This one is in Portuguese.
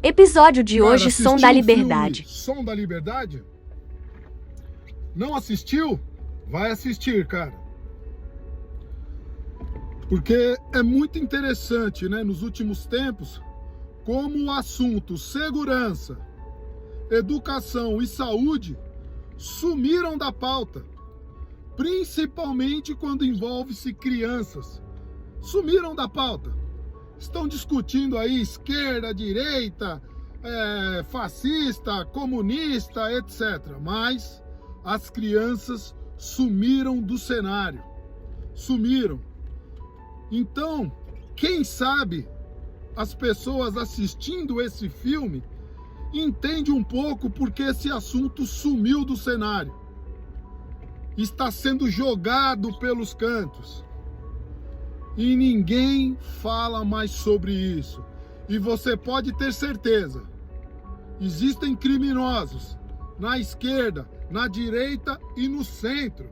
Episódio de Cara, hoje, Som assistiu da o Liberdade. filme Som da Liberdade? Não assistiu? Vai assistir, cara. Porque é muito interessante, né, nos últimos tempos, como o assunto segurança, educação e saúde sumiram da pauta, principalmente quando envolve-se crianças. Sumiram da pauta. Estão discutindo aí esquerda, direita, fascista, comunista, etc. Mas as crianças sumiram do cenário. Sumiram. Então, quem sabe as pessoas assistindo esse filme entendem um pouco porque esse assunto sumiu do cenário. Está sendo jogado pelos cantos. E ninguém fala mais sobre isso. E você pode ter certeza, existem criminosos na esquerda, na direita e no centro.